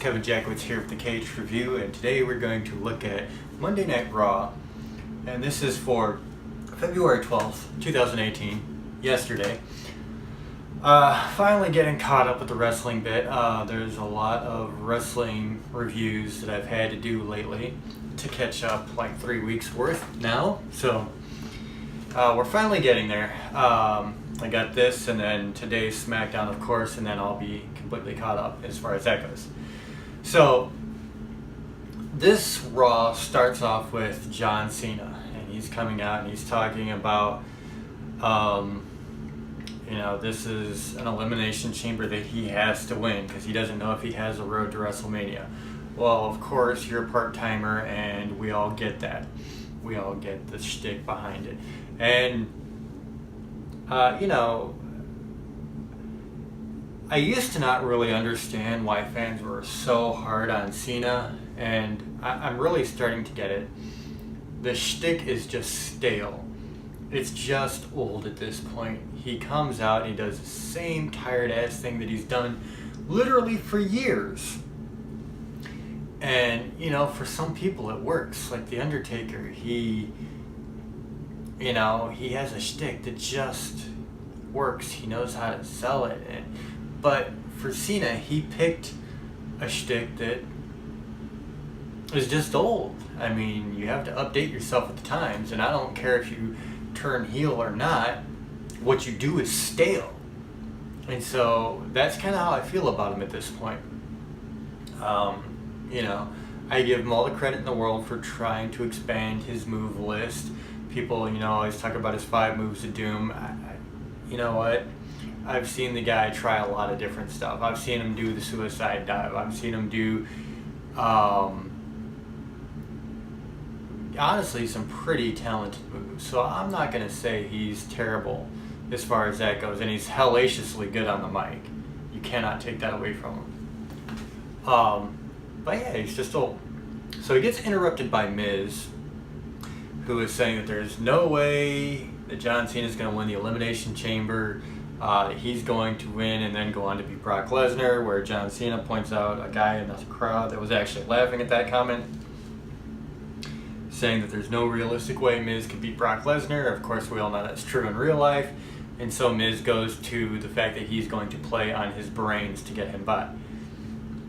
Kevin Jackowitz here with the Cage Review, and today we're going to look at Monday Night Raw, and this is for February 12th, 2018, yesterday. Finally getting caught up with the wrestling bit. There's a lot of wrestling reviews that I've had to do lately to catch up, like 3 weeks worth now, so we're finally getting there. I got this, and then today's SmackDown, of course, and then I'll be completely caught up as far as that goes. So, this Raw starts off with John Cena, and he's coming out and he's talking about, this is an elimination chamber that he has to win because he doesn't know if he has a road to WrestleMania. Well, of course, you're a part-timer, and we all get that. We all get the shtick behind it. And I used to not really understand why fans were so hard on Cena, and I'm really starting to get it. The shtick is just stale. It's just old at this point. He comes out and he does the same tired-ass thing that he's done literally for years. And, for some people it works. Like The Undertaker, he has a shtick that just works. He knows how to sell it. But for Cena, he picked a shtick that is just old. I mean, you have to update yourself with the times, and I don't care if you turn heel or not. What you do is stale. And so that's kind of how I feel about him at this point. I give him all the credit in the world for trying to expand his move list. People, always talk about his 5 moves of doom. You know what? I've seen the guy try a lot of different stuff. I've seen him do the suicide dive. I've seen him do, honestly, some pretty talented moves. So I'm not going to say he's terrible as far as that goes. And he's hellaciously good on the mic. You cannot take that away from him. But yeah, he's just old. So he gets interrupted by Miz, who is saying that there's no way that John Cena is going to win the Elimination Chamber. He's going to win and then go on to beat Brock Lesnar, where John Cena points out a guy in the crowd that was actually laughing at that comment, saying that there's no realistic way Miz could beat Brock Lesnar. Of course, we all know that's true in real life. And so Miz goes to the fact that he's going to play on his brains to get him by.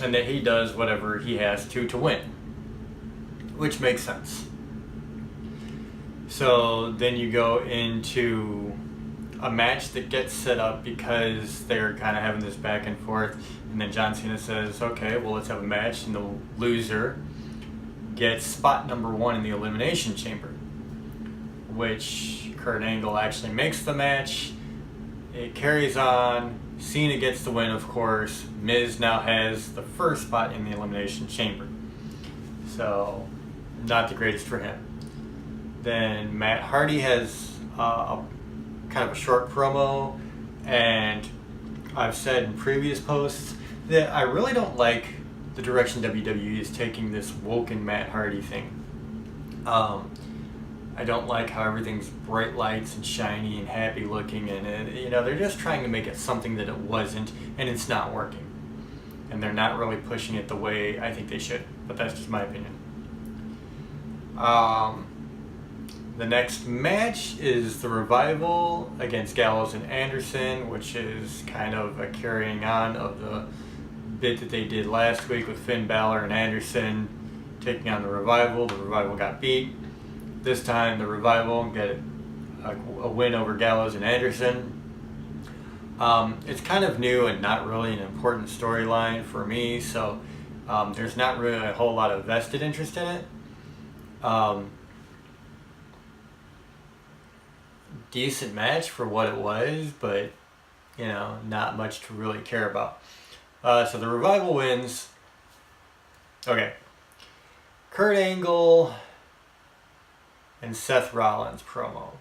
And that he does whatever he has to win. Which makes sense. So then you go into a match that gets set up because they're kind of having this back and forth. And then John Cena says, okay, well, let's have a match. And the loser gets spot number 1 in the Elimination Chamber, which Kurt Angle actually makes the match. It carries on. Cena gets the win, of course. Miz now has the first spot in the Elimination Chamber. So, not the greatest for him. Then Matt Hardy has kind of a short promo, and I've said in previous posts that I really don't like the direction WWE is taking this woken Matt Hardy thing. I don't like how everything's bright lights and shiny and happy looking, and they're just trying to make it something that it wasn't, and it's not working. And they're not really pushing it the way I think they should, but that's just my opinion. The next match is the Revival against Gallows and Anderson, which is kind of a carrying on of the bit that they did last week with Finn Balor and Anderson taking on the Revival. The Revival got beat. This time the Revival get a win over Gallows and Anderson. It's kind of new and not really an important storyline for me, so there's not really a whole lot of vested interest in it. Decent match for what it was, but not much to really care about. So the Revival wins. Okay. Kurt Angle and Seth Rollins promo.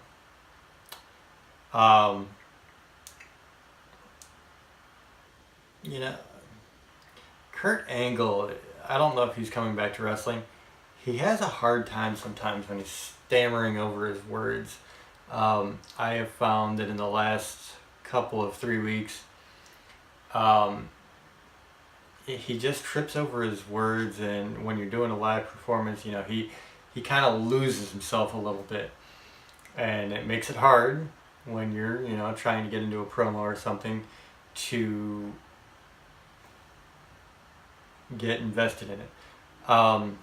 Kurt Angle, I don't know if he's coming back to wrestling. He has a hard time sometimes when he's stammering over his words. I have found that in the last couple of 3 weeks, he just trips over his words, and when you're doing a live performance, you know, he kind of loses himself a little bit, and it makes it hard when you're, you know, trying to get into a promo or something to get invested in it. And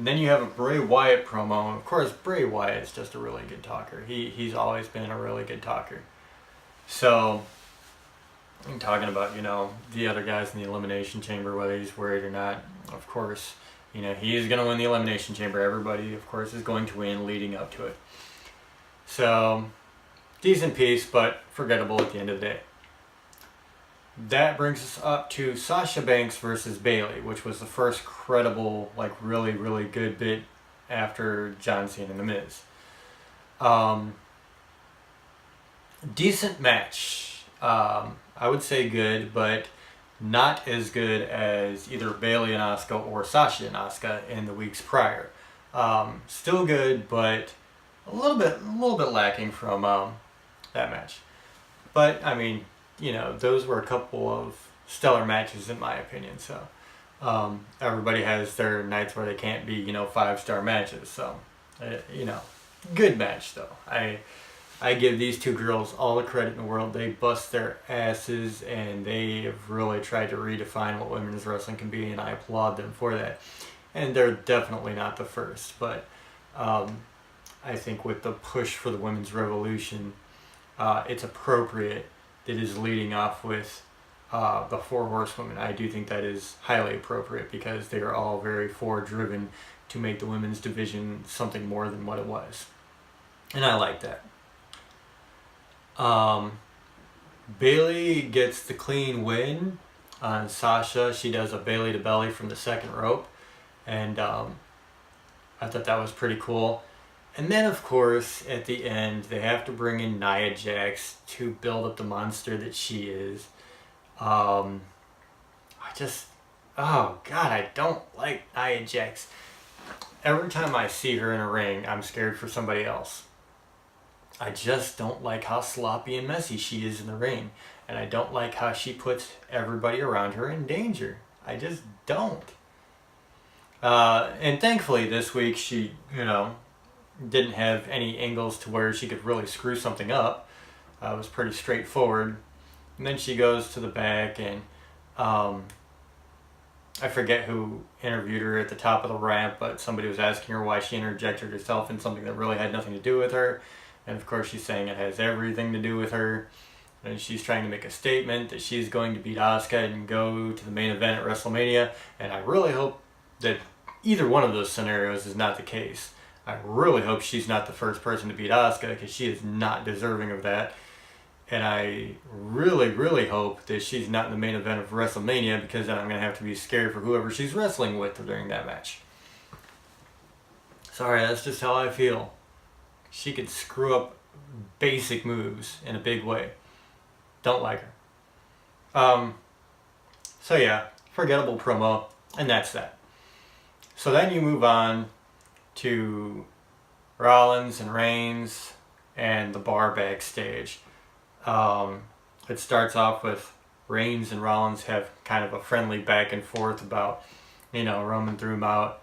then you have a Bray Wyatt promo. Of course, Bray Wyatt is just a really good talker. He's always been a really good talker. So, I'm talking about, you know, the other guys in the Elimination Chamber, whether he's worried or not. Of course, you know, he is going to win the Elimination Chamber. Everybody, of course, is going to win leading up to it. So, decent piece, but forgettable at the end of the day. That brings us up to Sasha Banks versus Bayley, which was the first credible, like, really, really good bit after John Cena and The Miz. Decent match. I would say good, but not as good as either Bayley and Asuka or Sasha and Asuka in the weeks prior. Still good, but a little bit lacking from that match. But I mean, you know, those were a couple of stellar matches in my opinion. So everybody has their nights where they can't be, you know, 5-star matches. So you know, good match though. I give these two girls all the credit in the world. They bust their asses, and they have really tried to redefine what women's wrestling can be, and I applaud them for that. And they're definitely not the first, but I think with the push for the women's revolution, it's appropriate that it is leading off with the 4 horsewomen. I do think that is highly appropriate because they are all very forward-driven to make the women's division something more than what it was. And I like that. Bayley gets the clean win on Sasha. She does a Bayley to belly from the second rope, and I thought that was pretty cool. And then, of course, at the end, they have to bring in Nia Jax to build up the monster that she is. Oh God, I don't like Nia Jax. Every time I see her in a ring, I'm scared for somebody else. I just don't like how sloppy and messy she is in the ring. And I don't like how she puts everybody around her in danger. I just don't. And thankfully this week she, you know, didn't have any angles to where she could really screw something up. It was pretty straightforward. And then she goes to the back, and I forget who interviewed her at the top of the ramp, but somebody was asking her why she interjected herself in something that really had nothing to do with her. And of course she's saying it has everything to do with her. And she's trying to make a statement that she's going to beat Asuka and go to the main event at WrestleMania. And I really hope that either one of those scenarios is not the case. I really hope she's not the first person to beat Asuka, because she is not deserving of that. And I really, really hope that she's not in the main event of WrestleMania, because then I'm going to have to be scared for whoever she's wrestling with during that match. Sorry, that's just how I feel. She could screw up basic moves in a big way. Don't like her. So yeah, forgettable promo, and that's that. So then you move on to Rollins and Reigns and the bar backstage. It starts off with Reigns and Rollins have kind of a friendly back and forth about, you know, Roman threw him out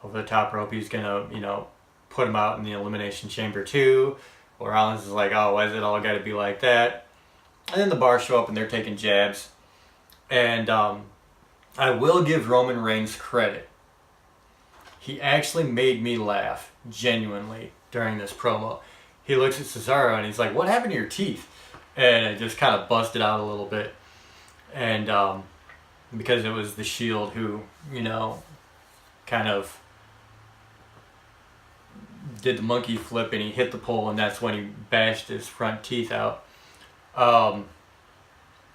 over the top rope. He's gonna, you know, put him out in the Elimination Chamber too. Well, Rollins is like, oh, why is it all got to be like that? And then the Bar show up and they're taking jabs. And I will give Roman Reigns credit. He actually made me laugh, genuinely, during this promo. He looks at Cesaro and he's like, what happened to your teeth? And it just kind of busted out a little bit. And because it was the Shield who, you know, kind of did the monkey flip and he hit the pole, and that's when he bashed his front teeth out.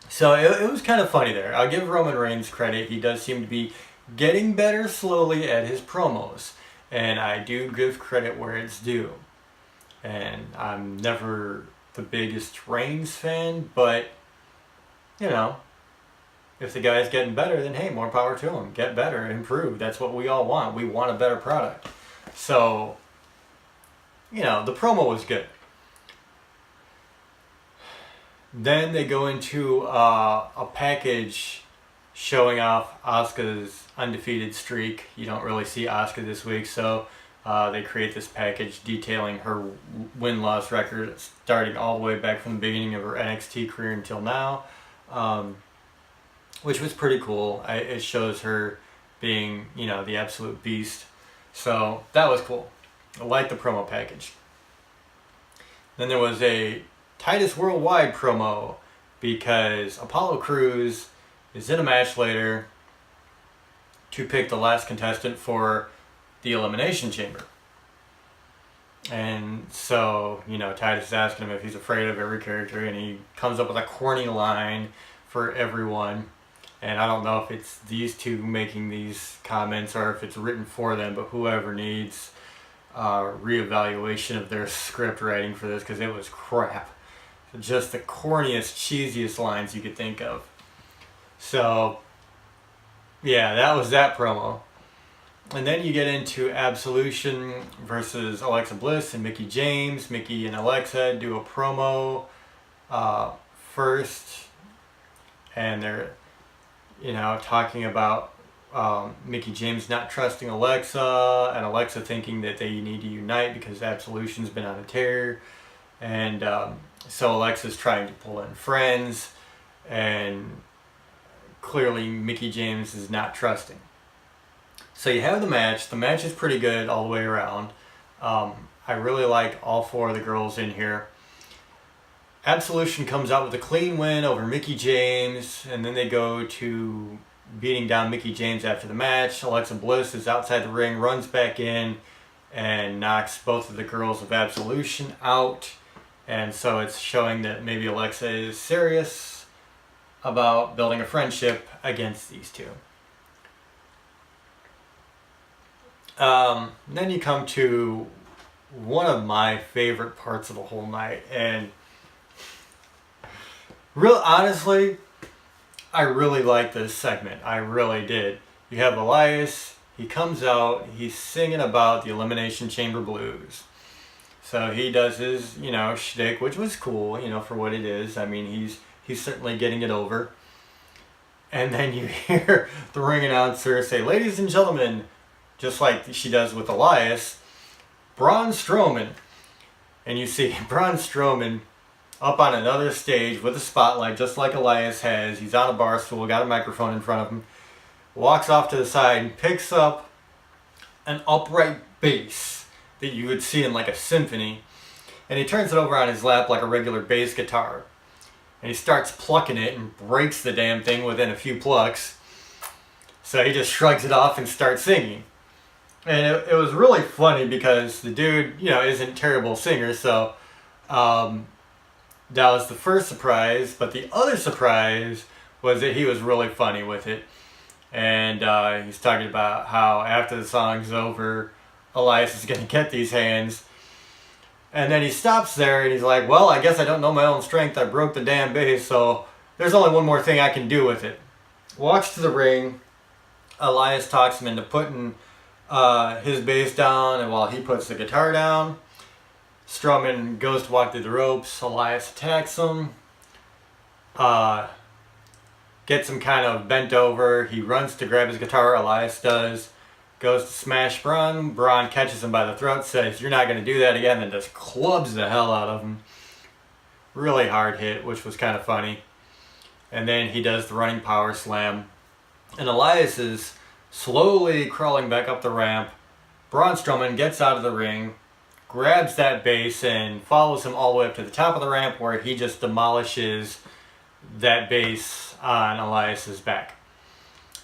So it was kind of funny there. I'll give Roman Reigns credit. He does seem to be getting better slowly at his promos, and I do give credit where it's due. And I'm never the biggest Reigns fan, but you know, if the guy's getting better, then hey, more power to him. Get better, improve. That's what we all want. We want a better product. So, you know, the promo was good. Then they go into a package showing off Asuka's undefeated streak. You don't really see Asuka this week, so they create this package detailing her win-loss record, starting all the way back from the beginning of her NXT career until now, which was pretty cool. It shows her being, you know, the absolute beast. So that was cool. I like the promo package. Then there was a Titus Worldwide promo because Apollo Crews is in a match later to pick the last contestant for the Elimination Chamber. And so, you know, Titus is asking him if he's afraid of every character, and he comes up with a corny line for everyone. And I don't know if it's these two making these comments or if it's written for them, but whoever needs reevaluation of their script writing for this, because it was crap. Just the corniest, cheesiest lines you could think of. So, yeah, that was that promo. And then you get into Absolution versus Alexa Bliss and Mickie James. Mickie and Alexa do a promo first, and they're, you know, talking about Mickie James not trusting Alexa, and Alexa thinking that they need to unite because Absolution's been on a tear. And so Alexa's trying to pull in friends, and clearly Mickie James is not trusting. So you have the match. The match is pretty good all the way around. I really like all four of the girls in here. Absolution comes out with a clean win over Mickie James, and then they go to beating down Mickie James after the match. Alexa Bliss is outside the ring, runs back in, and knocks both of the girls of Absolution out. And so it's showing that maybe Alexa is serious about building a friendship against these two. Then you come to one of my favorite parts of the whole night, and honestly, I really like this segment. I really did. You have Elias. He comes out. He's singing about the Elimination Chamber Blues. So he does his, you know, shtick, which was cool, you know, for what it is. I mean, he's certainly getting it over. And then you hear the ring announcer say, "Ladies and gentlemen," just like she does with Elias, Braun Strowman. And you see Braun Strowman up on another stage with a spotlight, just like Elias has. He's on a bar stool, got a microphone in front of him, walks off to the side and picks up an upright bass that you would see in like a symphony, and he turns it over on his lap like a regular bass guitar, and he starts plucking it and breaks the damn thing within a few plucks. So he just shrugs it off and starts singing. And it was really funny because the dude, you know, isn't a terrible singer, so that was the first surprise. But the other surprise was that he was really funny with it. And he's talking about how after the song's over, Elias is going to get these hands. And then he stops there and he's like, "Well, I guess I don't know my own strength. I broke the damn bass, so there's only one more thing I can do with it." Walks to the ring. Elias talks him into putting his bass down, and while he puts the guitar down, Strowman goes to walk through the ropes. Elias attacks him. Gets him kind of bent over. He runs to grab his guitar. Elias does. Goes to smash Braun. Braun catches him by the throat, says, "You're not going to do that again," and just clubs the hell out of him. Really hard hit, which was kind of funny. And then he does the running power slam. And Elias is slowly crawling back up the ramp. Braun Strowman gets out of the ring, grabs that bass, and follows him all the way up to the top of the ramp, where he just demolishes that bass on Elias's back.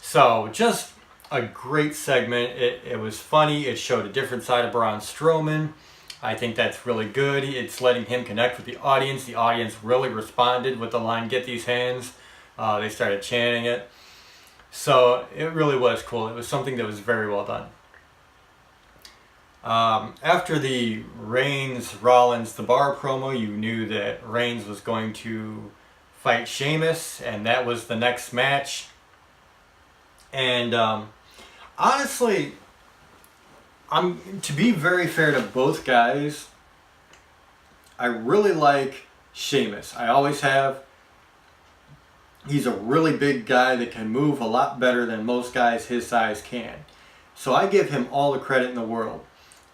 So just a great segment. It was funny. It showed a different side of Braun Strowman. I think that's really good. It's letting him connect with the audience. The audience really responded with the line, "Get these hands." They started chanting it. So it really was cool. It was something that was very well done. After the Reigns-Rollins The Bar promo, you knew that Reigns was going to fight Sheamus, and that was the next match. And honestly, to be very fair to both guys, I really like Sheamus. I always have. He's a really big guy that can move a lot better than most guys his size can. So I give him all the credit in the world.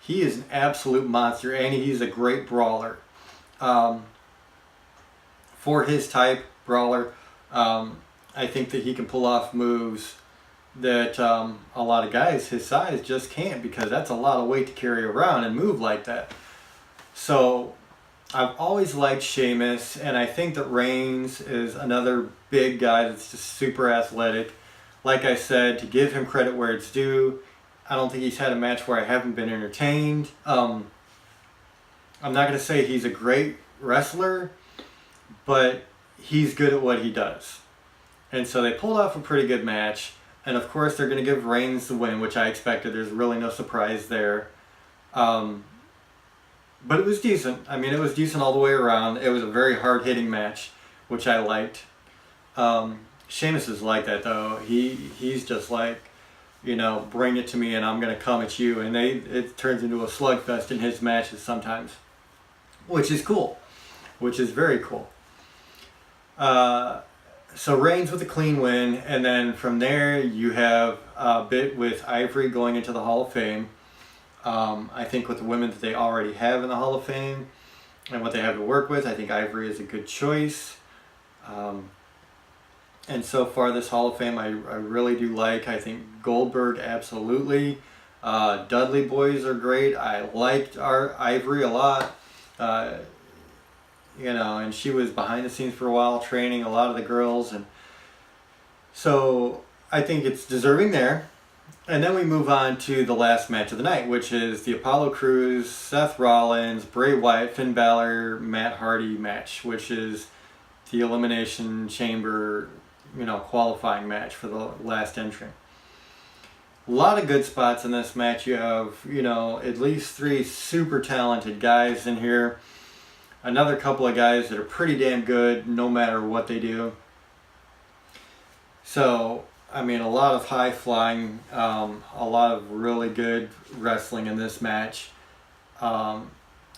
He is an absolute monster, and he's a great brawler. For his type, brawler, I think that he can pull off moves that a lot of guys his size just can't, because that's a lot of weight to carry around and move like that. So I've always liked Sheamus, and I think that Reigns is another big guy that's just super athletic. Like I said, to give him credit where it's due, I don't think he's had a match where I haven't been entertained. I'm not going to say he's a great wrestler, but he's good at what he does. And so they pulled off a pretty good match. And of course they're going to give Reigns the win, which I expected. There's really no surprise there. But it was decent. I mean, it was decent all the way around. It was a very hard-hitting match, which I liked. Sheamus is like that, though. He's just like, you know, bring it to me and I'm going to come at you. And it turns into a slugfest in his matches sometimes, which is cool, which is very cool. So Reigns with a clean win, and then from there you have a bit with Ivory going into the Hall of Fame. I think with the women that they already have in the Hall of Fame and what they have to work with, I think Ivory is a good choice. And so far this Hall of Fame I really do like. I think Goldberg absolutely. Dudley boys are great. I liked our Ivory a lot. You know, and she was behind the scenes for a while training a lot of the girls, and so I think it's deserving there. And then we move on to the last match of the night, which is the Apollo Crews, Seth Rollins, Bray Wyatt, Finn Balor, Matt Hardy match, which is the Elimination Chamber, you know, qualifying match for the last entry. A lot of good spots in this match. You have, you know, at least 3 super talented guys in here. Another couple of guys that are pretty damn good no matter what they do. So, I mean, a lot of high flying, a lot of really good wrestling in this match. And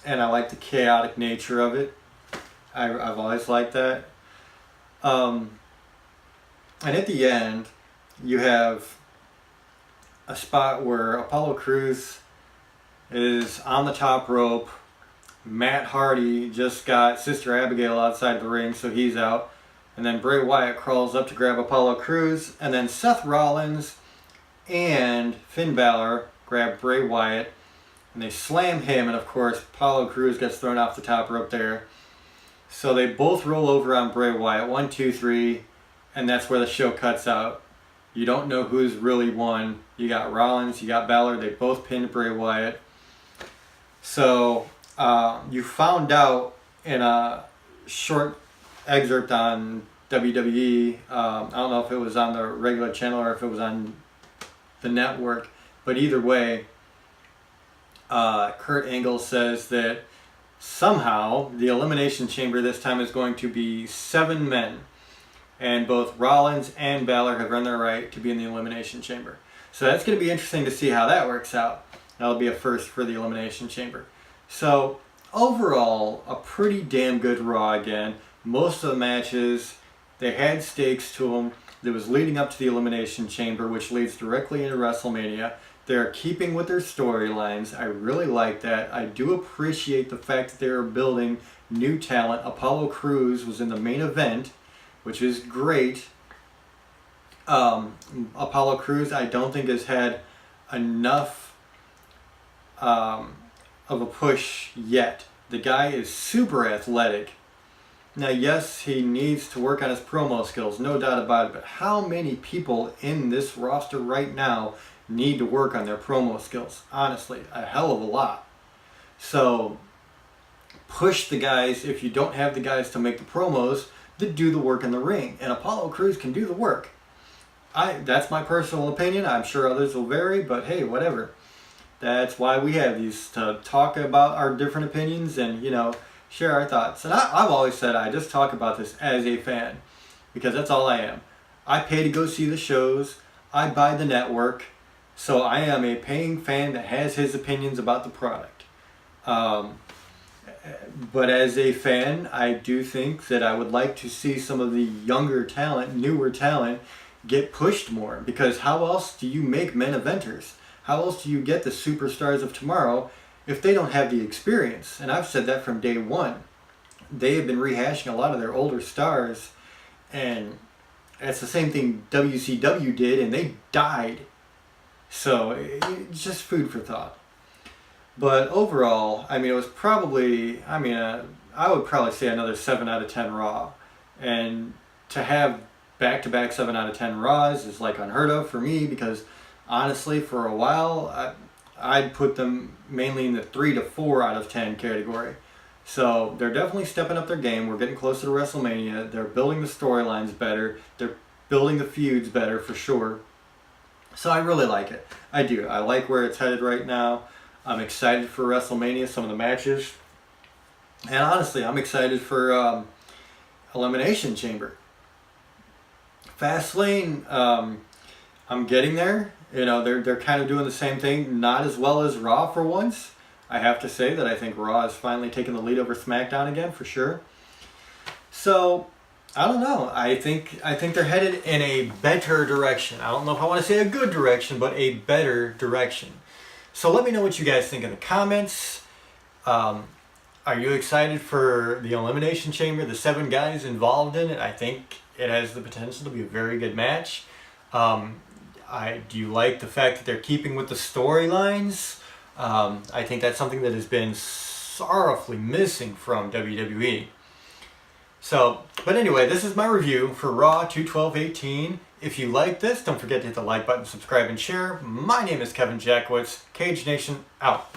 I like the chaotic nature of it. I've always liked that. And at the end, you have a spot where Apollo Crews is on the top rope. Matt Hardy just got Sister Abigail outside the ring, so he's out. And then Bray Wyatt crawls up to grab Apollo Crews. And then Seth Rollins and Finn Balor grab Bray Wyatt. And they slam him, and of course Apollo Crews gets thrown off the top rope there. So they both roll over on Bray Wyatt, 1, 2, 3. And that's where the show cuts out. You don't know who's really won. You got Rollins, you got Balor. They both pinned Bray Wyatt. So you found out in a short excerpt on WWE, I don't know if it was on the regular channel or if it was on the network, but either way, Kurt Angle says that somehow the Elimination Chamber this time is going to be 7 men, and both Rollins and Balor have earned their right to be in the Elimination Chamber. So that's going to be interesting to see how that works out. That'll be a first for the Elimination Chamber. So overall, a pretty damn good Raw again. Most of the matches, they had stakes to them. That was leading up to the Elimination Chamber, which leads directly into WrestleMania. They're keeping with their storylines. I really like that. I do appreciate the fact that they're building new talent. Apollo Crews was in the main event, which is great. Apollo Crews, I don't think has had enough of a push yet. The guy is super athletic. Now, yes, he needs to work on his promo skills, no doubt about it, but how many people in this roster right now need to work on their promo skills? Honestly, a hell of a lot. So, push the guys, if you don't have the guys to make the promos, that do the work in the ring. And Apollo Crews can do the work. That's my personal opinion. I'm sure others will vary, but hey, whatever. That's why we have these, to talk about our different opinions and, you know, share our thoughts. And I've always said I just talk about this as a fan, because that's all I am. I pay to go see the shows. I buy the network. So I am a paying fan that has his opinions about the product. But as a fan, I do think that I would like to see some of the younger talent, newer talent, get pushed more. Because how else do you make main eventers? How else do you get the superstars of tomorrow if they don't have the experience? And I've said that from day one. They have been rehashing a lot of their older stars, and that's the same thing WCW did, and they died. So it's just food for thought. But overall, I mean, it was probably, I would probably say another 7 out of 10 Raw. And to have back-to-back 7 out of 10 Raws is like unheard of for me, because honestly, for a while, I'd put them mainly in the 3 to 4 out of 10 category. So they're definitely stepping up their game. We're getting closer to WrestleMania. They're building the storylines better. They're building the feuds better for sure. So I really like it. I do. I like where it's headed right now. I'm excited for WrestleMania, some of the matches. And honestly, I'm excited for Elimination Chamber. Fastlane, I'm getting there. You know, they're kind of doing the same thing, not as well as Raw for once. I have to say that I think Raw is finally taking the lead over SmackDown again, for sure. So, I don't know. I think they're headed in a better direction. I don't know if I want to say a good direction, but a better direction. So let me know what you guys think in the comments. Are you excited for the Elimination Chamber, the 7 guys involved in it? I think it has the potential to be a very good match. Do you like the fact that they're keeping with the storylines? I think that's something that has been sorrowfully missing from WWE. So, but anyway, this is my review for Raw 2/12/18. If you like this, don't forget to hit the like button, subscribe, and share. My name is Kevin Jackowitz. Cage Nation out.